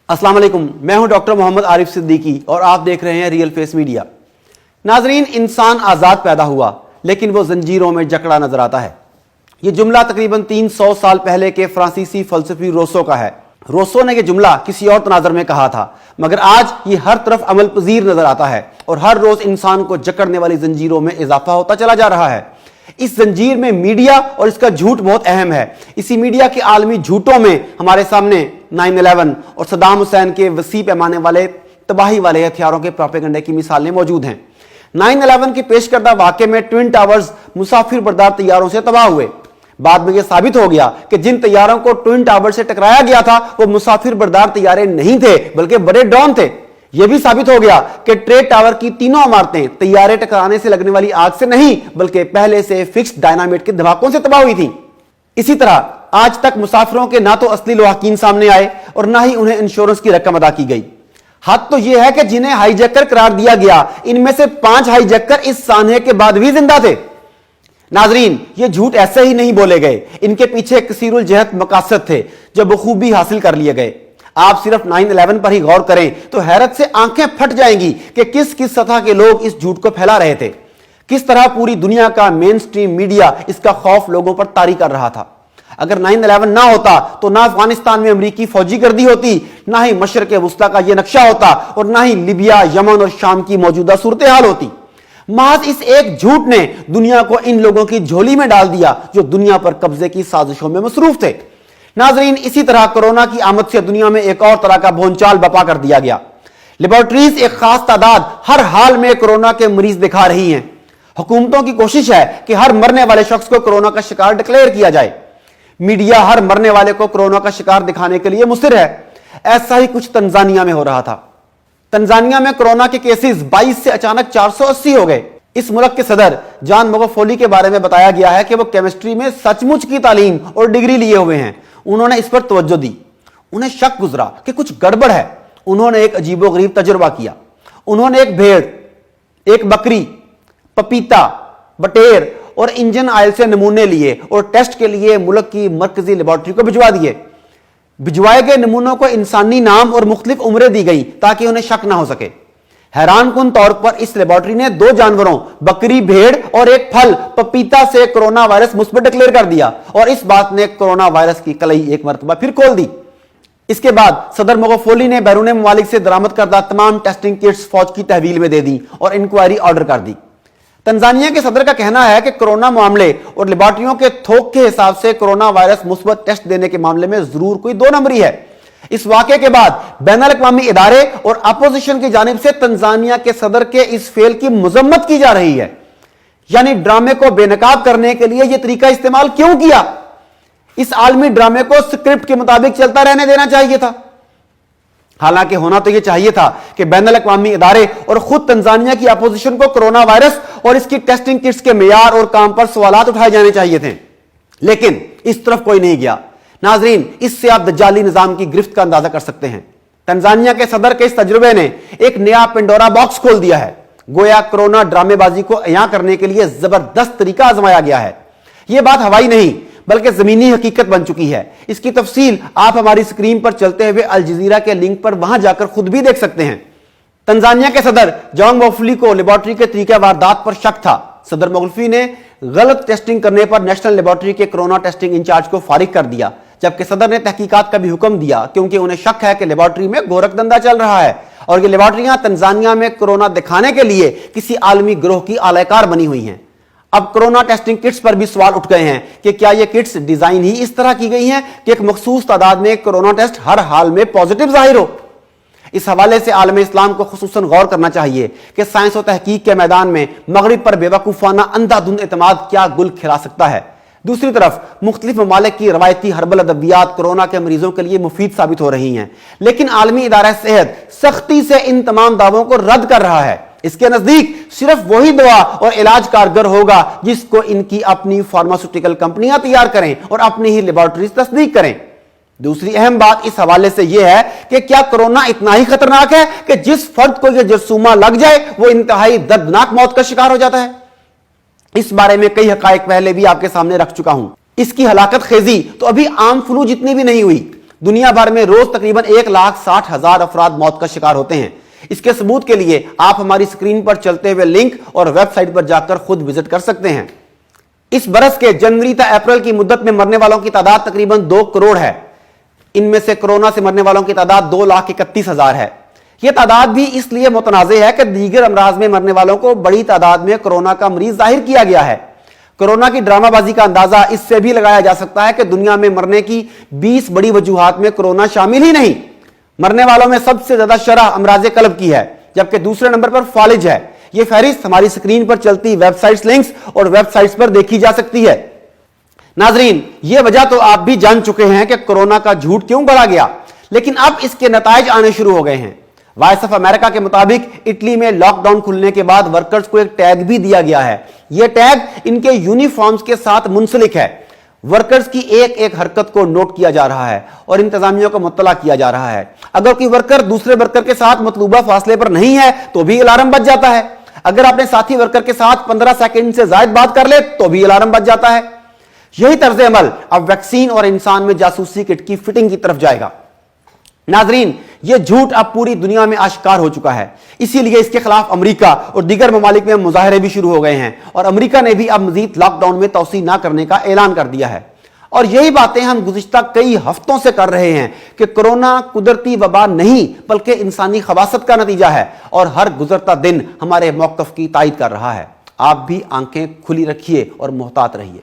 अस्सलाम वालेकुम, मैं हूं डॉक्टर मोहम्मद आरिफ सिद्दीकी और आप देख रहे हैं रियल फेस मीडिया। नाजरीन, इंसान आज़ाद पैदा हुआ लेकिन वो जंजीरों में जकड़ा नजर आता है। ये जुमला तकरीबन 300 साल पहले के फ्रांसीसी फलसफी रोसो का है। रोसो ने यह जुमला किसी और तनाजर में कहा था, मगर आज ये हर तरफ अमल पजीर नजर आता है और हर रोज इंसान को जकड़ने वाली जंजीरों में इजाफा होता चला जा रहा है। इस जंजीर में मीडिया और इसका झूठ बहुत अहम है। इसी मीडिया के आलमी झूठों में हमारे सामने 9/11 और सद्दाम हुसैन के वसी पैमाने वाले तबाही वाले हथियारों के प्रोपेगेंडे की मिसालें मौजूद हैं। 9/11 के पेश करदा वाक़े में ट्विन टावर्स मुसाफिर बरदार तैयारों से तबाह हुए। बाद में यह साबित हो गया कि जिन तैयारों को ट्विन टावर से टकराया गया था वो मुसाफिर बरदार तैयारे नहीं थे बल्कि बड़े ड्रोन थे। यह भी साबित हो गया कि ट्रेड टावर की तीनों इमारतें तैयारे टकराने से लगने वाली आग से नहीं बल्कि पहले से फिक्स्ड डायनामाइट के धमाकों से तबाह हुई थी। इसी तरह आज तक मुसाफिरों के ना तो असली लवाहकीन सामने आए और ना ही उन्हें इंश्योरेंस की रकम अदा की गई। हद तो यह है कि जिन्हें हाईजैकर करार दिया गया, इनमें से 5 हाईजैकर इस सानहे के बाद भी जिंदा थे। नाजरीन, ये झूठ ऐसे ही नहीं बोले गए, इनके पीछे कसीरुल जहत मकासद थे जो बखूबी हासिल कर लिए गए। आप सिर्फ 9/11 पर ही गौर करें तो हैरत से आंखें फट जाएंगी कि किस किस सतह के लोग इस झूठ को फैला रहे थे। किस तरह पूरी दुनिया का मेन स्ट्रीम मीडिया इसका खौफ लोगों पर तारी कर रहा था। अगर 9/11 ना होता तो ना अफगानिस्तान में अमरीकी फौजी गर्दी होती, ना ही मशरक वुस्ता का यह नक्शा होता और ना ही लिबिया, यमन और शाम की मौजूदा सूरत हाल होती। महज इस एक झूठ ने दुनिया को इन लोगों की झोली में डाल दिया जो दुनिया पर कब्जे की साजिशों में मसरूफ थे। नाजरीन, इसी तरह कोरोना की आमद से दुनिया में एक और तरह का भोंचाल बपा कर दिया गया। लेबोरेटरीज एक खास तादाद हर हाल में कोरोना के मरीज दिखा रही हैं। हुकूमतों की कोशिश है कि हर मरने वाले शख्स को कोरोना का शिकार डिक्लेयर किया जाए। मीडिया हर मरने वाले को कोरोना का शिकार दिखाने के लिए मुसिर है। ऐसा ही कुछ तंजानिया में हो रहा था। तंजानिया में कोरोना के केसेस 22 से अचानक 480 हो गए। इस मुल्क के सदर जॉन मैगुफुली के बारे में बताया गया है कि वो केमिस्ट्री में सचमुच की तालीम और डिग्री लिए हुए हैं। उन्होंने इस पर तवज्जो दी। उन्हें शक गुजरा कि कुछ गड़बड़ है। उन्होंने एक अजीबोगरीब तजुर्बा किया। उन्होंने एक भेड़, एक बकरी, पपीता, बटेर और इंजन ऑयल से नमूने लिए और टेस्ट के लिए मुल्क की मरकजी लेबोरेटरी को भिजवा दिए। भिजवाए गए नमूनों को इंसानी नाम और मुख्तलिफ उम्रें दी गई ताकि उन्हें शक ना हो सके। हैरानकुन तौर पर इस लेबोरेटरी ने 2 जानवरों, बकरी, भेड़ और एक फल पपीता से कोरोना वायरस मुस्बत डिक्लेयर कर दिया और इस बात ने कोरोना वायरस की कलई एक मरतबा फिर खोल दी। इसके बाद सदर मैगुफुली ने बैरून ममालिक से दरामद करदा तमाम टेस्टिंग किट्स फौज की तहवील में दे दी और इंक्वायरी ऑर्डर कर दी। तंजानिया के सदर का कहना है कि कोरोना मामले और लेबोरेटरियों के थोक के हिसाब से कोरोना वायरस मुस्बत टेस्ट देने के मामले में जरूर कोई 2 नंबरी है। इस वाक़े के बाद बैनुल-अक़वामी इदारे और अपोजिशन की जानिब से तंजानिया के सदर के इस फेल की मजम्मत की जा रही है। यानी ड्रामे को बेनकाब करने के लिए यह तरीका इस्तेमाल क्यों किया? इस आलमी ड्रामे को स्क्रिप्ट के मुताबिक चलता रहने देना चाहिए था। हालांकि होना तो यह चाहिए था कि बैनुल-अक़वामी इदारे और खुद तंजानिया की अपोजिशन को कोरोना वायरस और इसकी टेस्टिंग किट्स के मेयार और काम पर सवालात उठाए जाने चाहिए थे, लेकिन इस तरफ कोई नहीं गया। नाजरीन, इससे आप दज्जाली निजाम की गिरफ्त का अंदाजा कर सकते हैं। तंजानिया के सदर के इस तजुर्बे ने एक नया पेंडोरा बॉक्स खोल दिया है। गोया कोरोना ड्रामेबाजी को अयां करने के लिए जबरदस्त तरीका आजमाया गया है। यह बात हवाई नहीं बल्कि जमीनी हकीकत बन चुकी है। इसकी तफसील आप हमारी स्क्रीन पर चलते हुए अल जजीरा के लिंक पर वहां जाकर खुद भी देख सकते हैं। तंजानिया के सदर जॉन मैगुफुली को लेबोरेटरी के तरीका वारदात पर शक था। सदर मैगुफुली ने गलत टेस्टिंग करने पर नेशनल लेबोरेटरी के कोरोना टेस्टिंग इंचार्ज को फारिग कर दिया, जबकि सदर ने तहकीकात का भी हुक्म दिया क्योंकि उन्हें शक है कि लेबोरेटरी में गोरखधंधा चल रहा है और ये लेबोरेटरियां तंजानिया में कोरोना दिखाने के लिए किसी आलमी गिरोह की आलाकार बनी हुई हैं। अब कोरोना टेस्टिंग किट्स पर भी सवाल उठ गए हैं कि क्या ये किट्स डिजाइन ही इस तरह की गई हैं कि एक मखसूस तादाद में कोरोना टेस्ट हर हाल में पॉजिटिव जाहिर हो। इस हवाले से आलम इस्लाम को खुसूसन गौर करना चाहिए कि साइंस और तहकीक के मैदान में मगरिब पर बेवकूफाना अंधाधुंध एतमाद क्या गुल खिला सकता है। दूसरी तरफ मुख्तलिफ ममालिक की रवायती हर्बल अदवियात कोरोना के मरीजों के लिए मुफीद साबित हो रही हैं, लेकिन आलमी इदारा सेहत सख्ती से इन तमाम दावों को रद्द कर रहा है। इसके नजदीक सिर्फ वही दवा और इलाज कारगर होगा जिसको इनकी अपनी फार्मास्यूटिकल कंपनियां तैयार करें और अपनी ही लेबोरेटरीज तस्दीक करें। दूसरी अहम बात इस हवाले से यह है कि क्या कोरोना इतना ही खतरनाक है कि जिस फर्द को यह जरसूमा लग जाए वो इंतहाई दर्दनाक मौत का शिकार हो जाता है? इस बारे में कई हकायक पहले भी आपके सामने रख चुका हूं। इसकी हलाकत खेजी तो अभी आम फ्लू जितनी भी नहीं हुई। दुनिया भर में रोज तकरीबन 1,60,000 अफराद मौत का शिकार होते हैं। इसके सबूत के लिए आप हमारी स्क्रीन पर चलते हुए लिंक और वेबसाइट पर जाकर खुद विजिट कर सकते हैं। इस बरस के जनवरी तक अप्रैल की मुद्दत में मरने वालों की तादाद तकरीबन 2 करोड़ है। इनमें से कोरोना से मरने वालों की तादाद 2,31,000 है। यह तादाद भी इसलिए मुतनाज़े है कि दीगर अमराज में मरने वालों को बड़ी तादाद में कोरोना का मरीज जाहिर किया गया है। कोरोना की ड्रामाबाजी का अंदाजा इससे भी लगाया जा सकता है कि दुनिया में मरने की 20 बड़ी वजूहात में कोरोना शामिल ही नहीं। मरने वालों में सबसे ज्यादा शरह अमराज कल्ब की है, जबकि दूसरे नंबर पर फालिज है। यह फहरिस्त हमारी स्क्रीन पर चलती वेबसाइट्स लिंक्स और वेबसाइट्स पर देखी जा सकती है। नाजरीन, यह वजह तो आप भी जान चुके हैं कि कोरोना का झूठ क्यों बढ़ा गया, लेकिन अब इसके नताइज आने शुरू हो गए हैं। वॉइस ऑफ अमेरिका के मुताबिक इटली में लॉकडाउन खुलने के बाद वर्कर्स को एक टैग भी दिया गया है। यह टैग इनके यूनिफॉर्म्स के साथ मुंसलिक है। वर्कर्स की एक एक हरकत को नोट किया जा रहा है और इंतजामिया को मुत्तला किया जा रहा है। अगर कोई वर्कर दूसरे वर्कर के साथ मतलूबा फासले पर नहीं है तो भी अलार्म बज जाता है। अगर अपने साथी वर्कर के साथ 15 सेकंड से ज्यादा बात कर ले तो भी अलार्म बज जाता है। यही तर्ज अमल अब वैक्सीन और इंसान में जासूसी किट की फिटिंग की तरफ जाएगा। नाजरीन, यह झूठ अब पूरी दुनिया में आश्कार हो चुका है। इसीलिए इसके खिलाफ अमेरिका और दीगर ममालिक में मुजाहरे भी शुरू हो गए हैं और अमेरिका ने भी अब मजीद लॉकडाउन में तौसी ना करने का ऐलान कर दिया है। और यही बातें हम गुज़िश्ता कई हफ्तों से कर रहे हैं कि कोरोना कुदरती वबा नहीं बल्कि इंसानी खबासत का नतीजा है और हर गुजरता दिन हमारे मौक़िफ़ की तायद कर रहा है। आप भी आंखें खुली रखिए और मोहतात रहिए।